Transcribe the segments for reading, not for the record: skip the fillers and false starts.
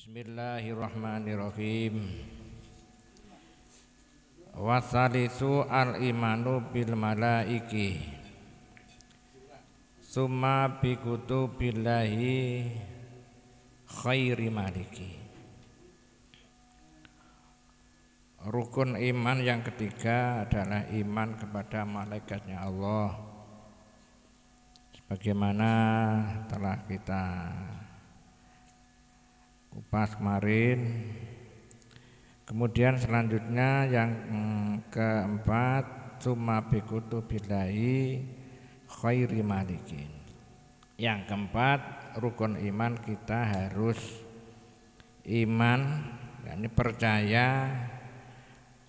Bismillahirrahmanirrahim. Wasalisu al-imanu bil malaiki summa bi kutubillahi khairi maliki. Rukun iman yang ketiga adalah iman kepada malaikatnya Allah, sebagaimana telah kita kupas kemarin. Kemudian selanjutnya yang keempat, summa bi kutubillahi khairi malikin. Yang keempat, rukun iman kita harus iman, yakni percaya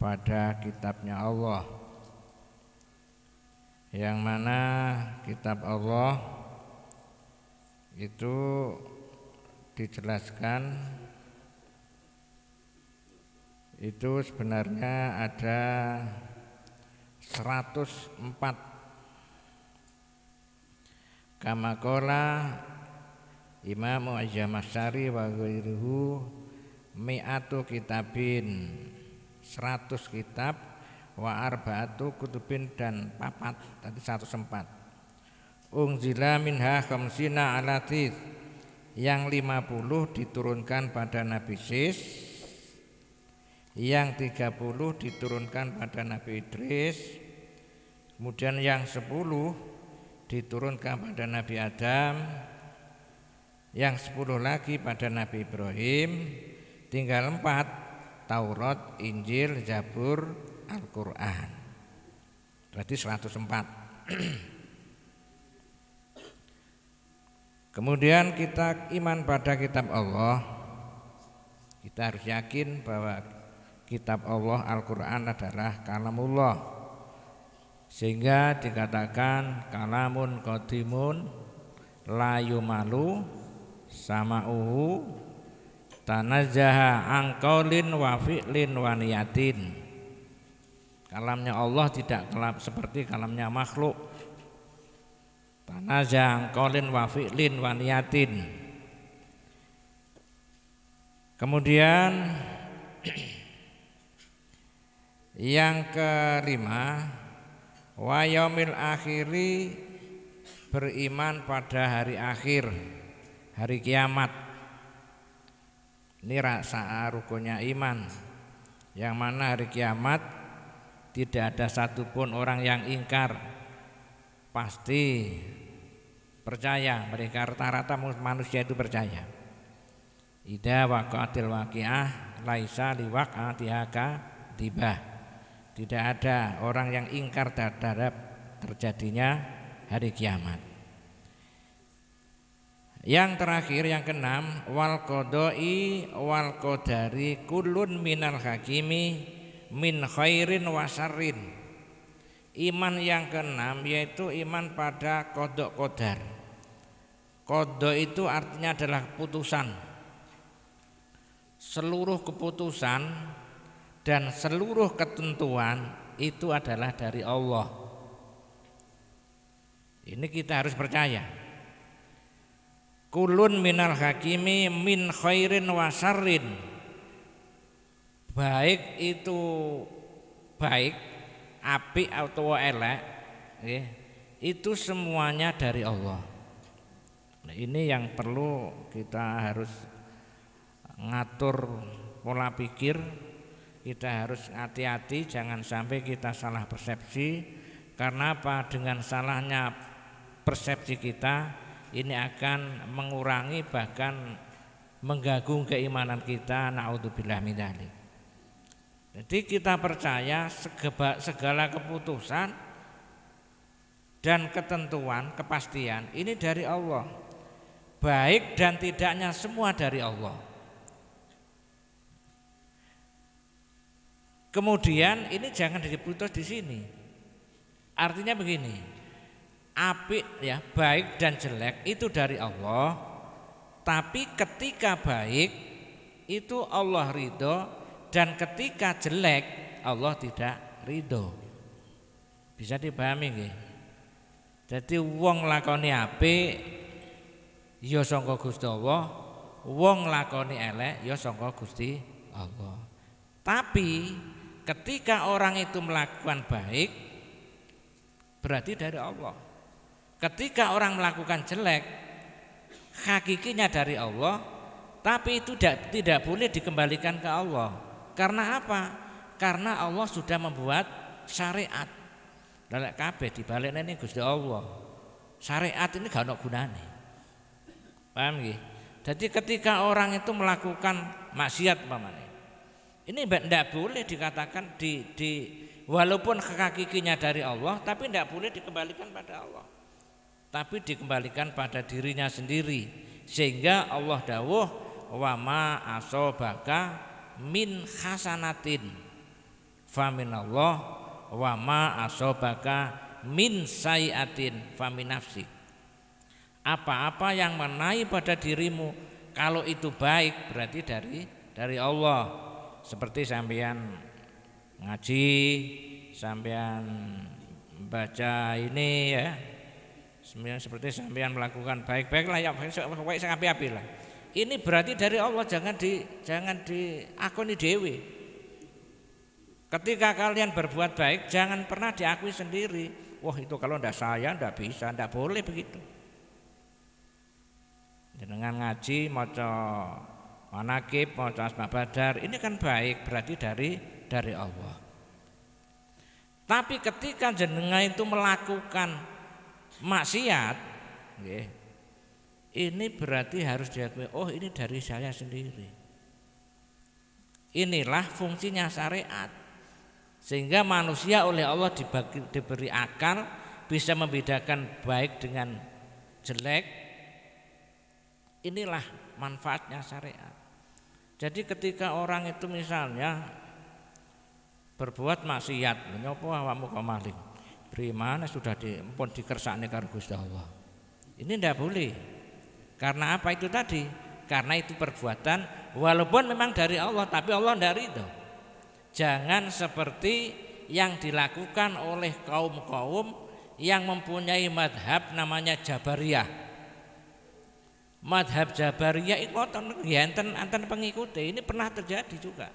pada kitabnya Allah, yang mana kitab Allah itu dijelaskan itu sebenarnya ada 104 kama qala Imam Az-Zamakhsyari wa ghairuhu mi'atu kitabin, 100 kitab, wa arba'atu kutubin, dan papat tadi 104. Unzila minha khamsina alatis, yang 50 diturunkan pada Nabi Sis, yang 30 diturunkan pada Nabi Idris, kemudian yang 10 diturunkan pada Nabi Adam, yang 10 lagi pada Nabi Ibrahim, tinggal 4, Taurat, Injil, Zabur, Al-Quran. Berarti 104. Kemudian kita iman pada kitab Allah. Kita harus yakin bahwa kitab Allah Al-Quran adalah kalamullah, sehingga dikatakan kalamun qadimun la yumalu sama'uhu tanazzaha angqaulin wa fi'lin wa niyatin. Kalamnya Allah tidak seperti kalamnya makhluk. Tanazzaha angqaulin wa fi'lin wa niyatin. Kemudian yang kelima, wa yaumil akhiri, beriman pada hari akhir, hari kiamat. Ini rasa rukunnya iman, yang mana hari kiamat tidak ada satupun orang yang ingkar, pasti percaya. Mereka rata-rata manusia itu percaya. Idza waqa'atil waqi'ah laisa liwaqa'atiha kadhibah. Tidak ada orang yang ingkar terhadap terjadinya hari kiamat. Yang terakhir, yang keenam, wal qodoi wal qadari kullun minal hakimi min khairin wa syarrin. Iman yang keenam yaitu iman pada qada qadar. Qada itu artinya adalah keputusan. Seluruh keputusan dan seluruh ketentuan itu adalah dari Allah. Ini kita harus percaya. Kulun minal hakimi min khairin wa syarrin. Baik itu baik, apik atau elek, itu semuanya dari Allah. Nah, ini yang perlu kita harus ngatur pola pikir. Kita harus hati-hati, jangan sampai kita salah persepsi. Karena apa? Dengan salahnya persepsi kita, ini akan mengurangi bahkan mengganggu keimanan kita. Naudzubillah min dzalik. Jadi kita percaya segala keputusan dan ketentuan, kepastian ini dari Allah. Baik dan tidaknya semua dari Allah. Kemudian ini jangan diputus di sini. Artinya begini, apik ya, baik dan jelek itu dari Allah. Tapi ketika baik itu Allah ridho, dan ketika jelek Allah tidak ridho. Bisa dipahami nggih? Jadi wong lakoni apik ya sangka Gusti Allah, wong lakoni elek ya saka Gusti Allah. Tapi ketika orang itu melakukan baik berarti dari Allah. Ketika orang melakukan jelek hakikinya dari Allah, tapi itu tidak boleh dikembalikan ke Allah. Karena apa? Karena Allah sudah membuat syariat. Lha kabeh dibalekne ning Gusti Allah. Syariat ini gak ono gunane. Paham nggih? Jadi ketika orang itu melakukan maksiat umpamanya, ini tidak boleh dikatakan walaupun hakikinya dari Allah, tapi tidak boleh dikembalikan pada Allah, tapi dikembalikan pada dirinya sendiri. Sehingga Allah dawuh wa ma asobaka min hasanatin faminallah wa ma asobaka min sayiatin famin nafsik. Apa-apa yang menai pada dirimu kalau itu baik berarti dari Allah. Seperti sampean ngaji, sampean baca ini ya, seperti sampean melakukan baik-baik lah ya, baik sing api-api lah. Ini berarti dari Allah, jangan diakoni dewe. Ketika kalian berbuat baik jangan pernah diakui sendiri. Wah itu kalau ndak saya ndak bisa, ndak boleh begitu. Dengan ngaji maca manaqib, maca asma badar, ini kan baik berarti dari Allah. Tapi ketika jenengan itu melakukan maksiat, ini berarti harus diakui, oh ini dari saya sendiri. Inilah fungsinya syariat. Sehingga manusia oleh Allah diberi akal, bisa membedakan baik dengan jelek. Inilah manfaatnya syariat. Jadi ketika orang itu misalnya berbuat maksiat, menyopo awakmu kok maling, bagaimana sudah pun dikersakne karo Gusti Allah. Ini tidak boleh. Karena apa itu tadi? Karena itu perbuatan walaupun memang dari Allah, tapi Allah tidak ridho. Jangan seperti yang dilakukan oleh kaum-kaum yang mempunyai madhab namanya Jabariyah. Madhab Jabariyah itu anten pengikuti, ini pernah terjadi juga.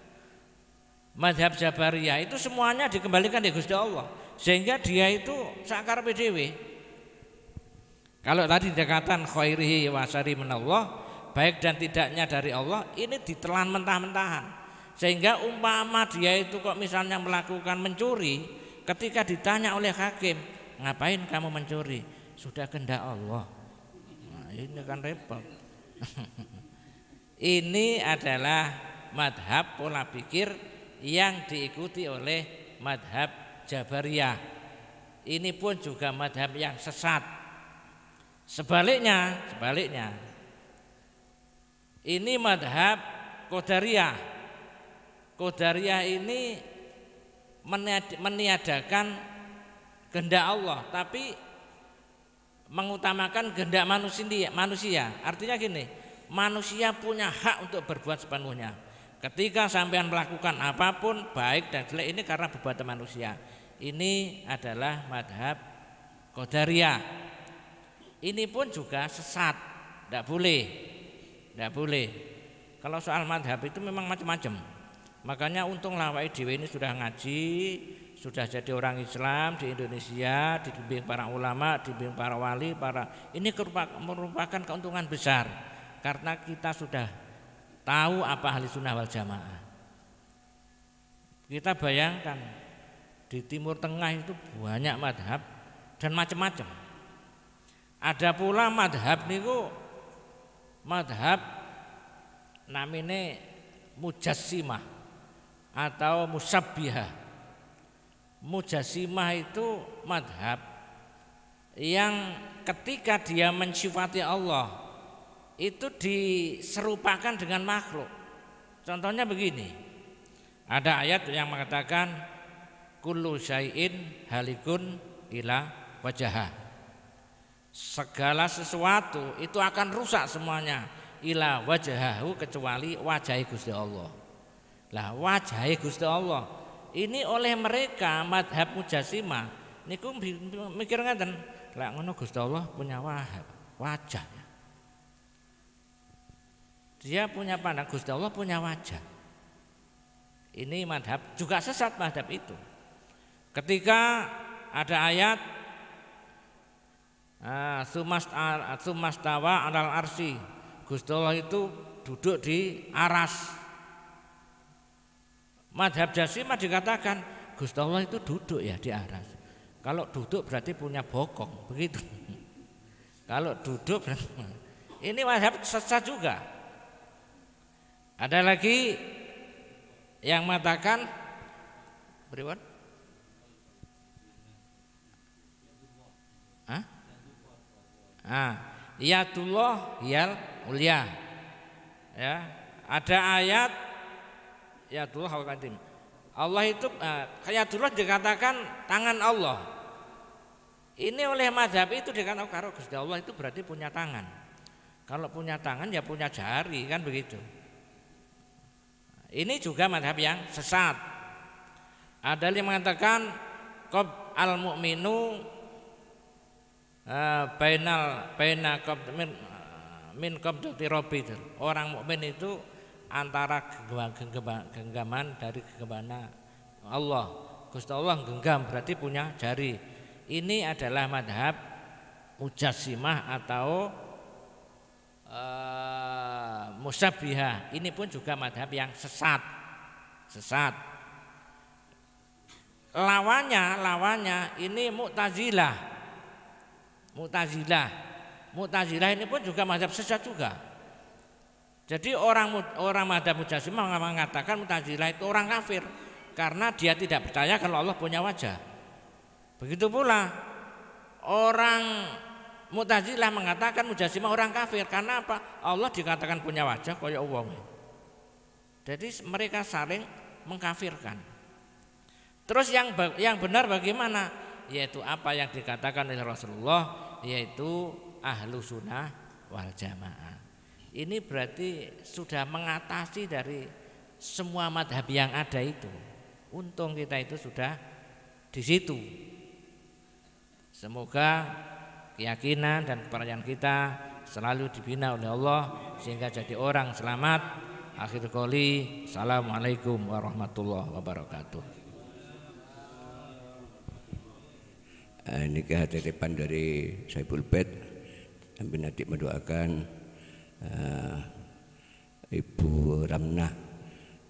Madhab Jabariyah itu semuanya dikembalikan di Gusti Allah, sehingga dia itu sakar PDW. Kalau tadi dikatakan khairihi wa syarri minallah, baik dan tidaknya dari Allah, ini ditelan mentah-mentahan. Sehingga umpama dia itu kok misalnya melakukan mencuri, ketika ditanya oleh hakim, ngapain kamu mencuri? Sudah kehendak Allah. Ini kan repot. Ini adalah madhab pola pikir yang diikuti oleh madhab Jabariyah. Ini pun juga madhab yang sesat. Sebaliknya ini madhab Qadariyah. Qadariyah ini meniadakan kehendak Allah, tapi mengutamakan kehendak manusia. Artinya gini, manusia punya hak untuk berbuat sepenuhnya. Ketika sampean melakukan apapun baik dan jelek, ini karena perbuatan manusia. Ini adalah madhab Qadariyah. Ini pun juga sesat, tidak boleh. Kalau soal madhab itu memang macam-macam. Makanya untung lawai dewe ini sudah ngaji, sudah jadi orang Islam di Indonesia, dibimbing para ulama, dibimbing para wali, ini merupakan keuntungan besar karena kita sudah tahu apa ahli sunnah wal jamaah. Kita bayangkan di Timur Tengah itu banyak madhab dan macam-macam. Ada pula madhab niku madhab namine mujassimah atau musabbihah. Mujassimah itu madhab yang ketika dia mensifati Allah itu diserupakan dengan makhluk. Contohnya begini, ada ayat yang mengatakan kullu syai'in halikun ila wajhah. Segala sesuatu itu akan rusak semuanya ila wajhahu, kecuali wajah Gusti Allah. Lah wajah Gusti Allah ini oleh mereka madhab mujassimah niku mikir ngaten, lah ngono Gusti Allah punya wajah. Dia punya pandang Gusti Allah punya wajah. Ini madhab juga sesat madhab itu. Ketika ada ayat sumastawa alal arsy, Gusti Allah itu duduk di aras. Madhab Jasimah dikatakan Gusti Allah itu duduk ya di aras. Kalau duduk berarti punya bokong, begitu. Kalau duduk berarti ini madhab sesat juga. Ada lagi yang mengatakan beriwan? Yadullah yal mulia. Ya, ada ayat yadullah qadim. Allah itu yadullah dikatakan tangan Allah. Ini oleh mazhab itu dikatakan kalau Gusti Allah itu berarti punya tangan. Kalau punya tangan ya punya jari, kan begitu. Ini juga mazhab yang sesat. Ada yang mengatakan qab al mu'minu baina min qabdati rabbi. Orang mukmin itu antara genggaman dari genggaman Allah. Gusti Allah genggam berarti punya jari. Ini adalah madhab Mujassimah atau Musyabbihah. Ini pun juga madhab yang sesat. Lawannya ini Mu'tazilah. Mu'tazilah ini pun juga madhab sesat juga. Jadi orang madhab Mujassimah mengatakan Mu'tazilah itu orang kafir karena dia tidak percaya kalau Allah punya wajah. Begitu pula orang Mu'tazilah mengatakan Mujassimah orang kafir karena apa? Allah dikatakan punya wajah kaya wong. Jadi mereka saling mengkafirkan. Terus yang benar bagaimana? Yaitu apa yang dikatakan oleh Rasulullah, yaitu ahlu sunnah wal jamaah. Ini berarti sudah mengatasi dari semua madhab yang ada itu. Untung kita itu sudah di situ. Semoga keyakinan dan kepercayaan kita selalu dibina oleh Allah sehingga jadi orang selamat. Akhir qouli, assalamualaikum warahmatullahi wabarakatuh. Ini titipan dari Saiful Bait. Sambil nanti mendoakan Ibu Ramnah,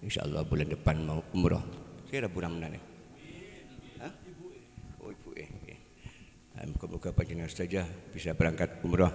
insyaallah bulan depan mau umroh. Saya Bu Ramnah nih. Hah? Oh Ibu Moga-moga panjenengan saja bisa berangkat umroh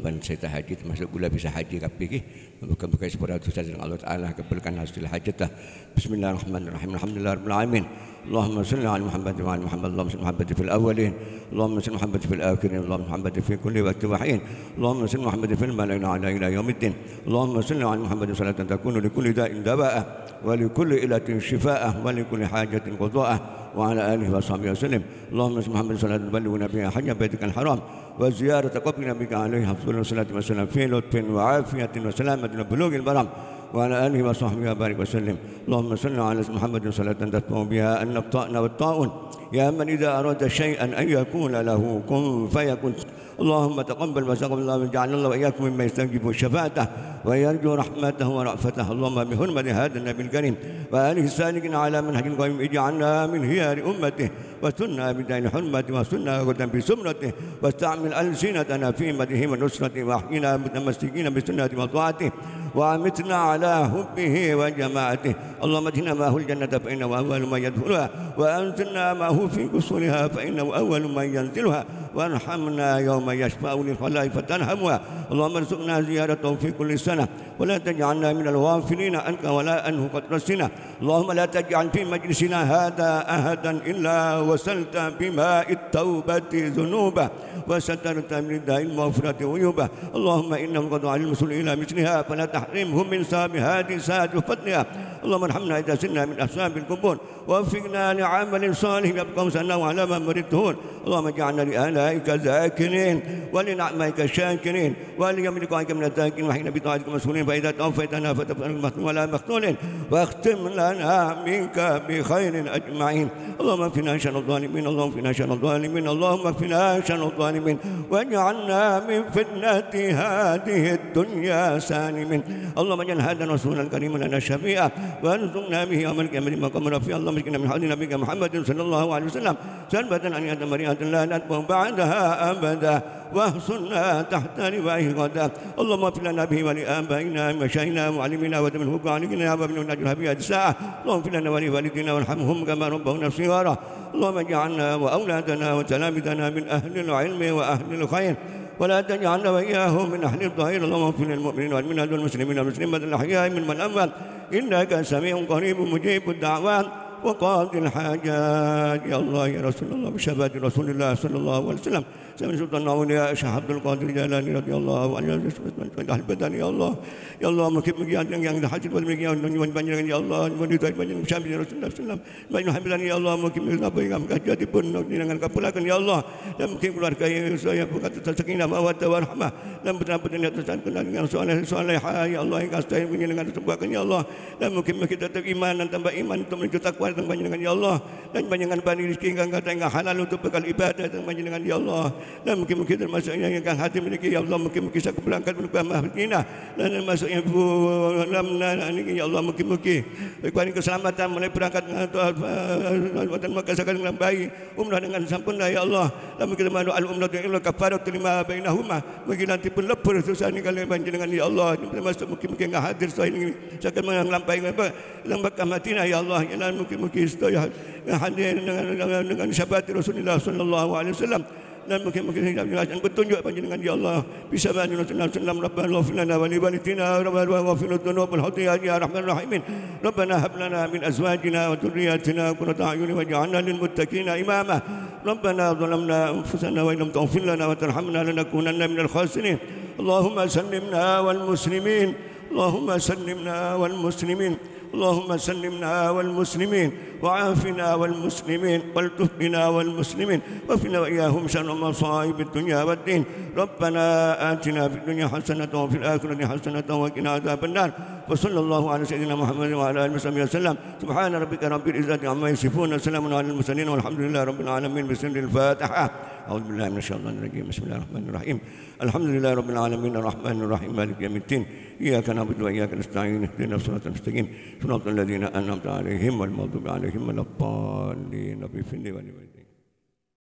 dan serta haji termasuk pula bisa haji kabeh. Moga-moga sepura dosa Allah Taala kabulkan hasil hajatah. Bismillahirrahmanirrahim. Alhamdulillahirabbil alamin. Allahumma shalli ala Muhammad wa ala Muhammad. Allahumma salli Muhammad fil awwalin. Allahumma salli Muhammad fil akhirin. Allahumma Muhammad fi kulli waqtin wa hin. Allahumma salli Muhammad fil malaa'ikati ala ila yaumiddin. Allahumma salli ala Muhammad salatan takunu li kulli da'in dawa'ah wa li kulli ilatin shifaa'ah wa li kulli hajatin qada'ah wa ala alihi wa sahbihi wasallam. Allahumma salli Muhammad salatan tuballighuna biha hajja baitikal haram wa ziyarata qabrina bika alaihi afdhalus salatu wassalam fi lutfin wa afiyatin wa salamatin wa bulughil maram وعلى آله وصحبه وبارك وسلم. اللهم صل على محمد صلاة تسمع بها أن الطاعن والطاعون يا من إذا أراد شيئا أن يكون له كن فيكون. اللهم تقبل وتقبل الله وجعلنا الله وإياكم مما يستجيب شفاعته ويرجو رحمته ورأفته. اللهم بحرمة هذا النبي الكريم وآله السالكين على منهج القويم اجعلنا من خيار أمته وسنة بدين حرمته وسنة غدا بسمرته واستعمل ألسنتنا في مدحه ونصرته واحينا متمسكين بسنة وطاعته وأمتنا على حبه وجماعته. اللهم ادخلنا معه الجنة فإنه أول من يدخلها وأنزلنا معه في قصورها فإنه أول من ينزلها وارحمنا يوم يشفع للخلائق فترحمها. اللهم ارزقنا زيارته في كل سنة ولا تجعلنا من الغافلين عنك ولا أنه قد رسنا. اللهم لا تجعل في مجلسنا هذا أحدا إلا وسلت بماء التوبة ذنوبه وسترت من رداء المغفرة عيوبه. اللهم إنهم قد على المسلمين إلى مثلها فلا تحرمهم من ثواب هذه ساعة فضلها. اللهم ارحمنا إذا سرنا من أصحاب القبور ووفقنا لعمل صالح يبقى سنة وعلى ما مرضتون. اللهم اجعلنا لآل لآلائك ذاكرين ولنعمائك شاكرين وليوم لقائك من الذاكرين وحين بطاعتك مسؤولين فإذا توفيتنا فتفعل المختوم ولا مختول واختم لنا منك بخير أجمعين. اللهم اكفنا شر الظالمين اللهم اكفنا شر الظالمين اللهم اكفنا شر الظالمين واجعلنا من فتنة هذه الدنيا سالمين. اللهم اجعل هذا الرسول الكريم لنا شفيعا وارزقنا به يوم القيامة مقام رفيع. اللهم اسقنا من حوض نبيك محمد صلى الله عليه وسلم شربة عن يد مريئة لا نتبع بعدها أبدا واحصنا تحت لوائه غدا. اللهم اغفر لنا به ولآبائنا ومشايخنا ومعلمينا ودم الهب علينا وابن نجر هذه الساعة. اللهم اغفر لنا ولوالدينا وارحمهم كما ربونا صغارا. اللهم اجعلنا وأولادنا وتلامذنا من أهل العلم وأهل الخير ولا تجعلنا وإياهم من أهل الظهير. اللهم اغفر للمؤمنين والمؤمنات والمسلمين والمسلمات الأحياء منهم والأموات إنك سميع قريب مجيب الدعوات وقاضي الحاجات. يا الله يا رسول الله بشفاعة رسول الله صلى الله عليه وسلم سمع سلطان الأولياء شيخ عبد القادر الجيلاني رضي الله عنه أهل بدن. يا الله يا الله مكب yang hadir pada mereka yang banyak ya Allah wanita banyak musyabi Rasulullah sallallahu alaihi wasallam ya Allah mungkin apa yang kajati pun dengan kapulakan ya Allah dan mungkin keluarga saya berkata sakinah mawaddah warahmah dan betul-betul terkenal dengan saleh-salehah ya Allah yang kasih dengan tersebutkan ya Allah dan mungkin kita tetap iman dan tambah iman untuk menuju takwa dan banyak dengan ya Allah dan banyak dengan bani rezeki yang kata yang halal untuk bekal ibadah dan banyak dengan ya Allah dan mungkin termasuk yang hati memiliki ya Allah mungkin bisa berangkat menuju Madinah dan termasuk yang ini ya Allah mungkin beri keselamatan mulai berangkat dan mengkasakan dengan baik umrah dengan sempurna ya Allah dan mungkin manu al umrah dengan kafarat lima bainahuma mungkin nanti pun lebur susah ini kalian banjir dengan ya Allah termasuk mungkin enggak hadir saya ini saya akan melampaui Mekah Madinah ya Allah dan mungkin saya hadir dengan syafaat Rasulullah sallallahu alaihi wasallam dan mungkin yang petunjuk panjenengan ya Allah bisa bantu Rasulullah Rabbana ighfir lana wa li walidina Rabbana ighfir lana wal khati'at ya arhamar rahimin Rabbana hab lana min azwajina wa dhurriyyatina qurrata a'yun waj'alna lil muttaqina imama Rabbana zalamna anfusana wa illam taghfir lana wa tarhamna lanakunanna minal khasirin Allahumma sallimna wal muslimin Allahumma sallimna wal muslimin اللهم سلمنا والمسلمين وعافنا والمسلمين والطف بنا والمسلمين وفنا وإياهم شر مصائب الدنيا والدين ربنا آتنا في الدنيا حسنة وفي الآخرة حسنة وقنا عذاب النار وصلى الله على سيدنا محمد وعلى آله وصحبه وسلم سبحان ربك رب العزة عما يصفون وسلام على المرسلين والحمد لله رب العالمين بسم الفاتحة أعوذ بالله من الشيطان الرجيم بسم الله الرحمن الرحيم الحمد لله رب العالمين الرحمن الرحيم مالك يوم الدين إياك نعبد وإياك نستعين اهدنا الصراط المستقيم صراط الذين أنعمت عليهم والمغضوب عليهم ولا الضالين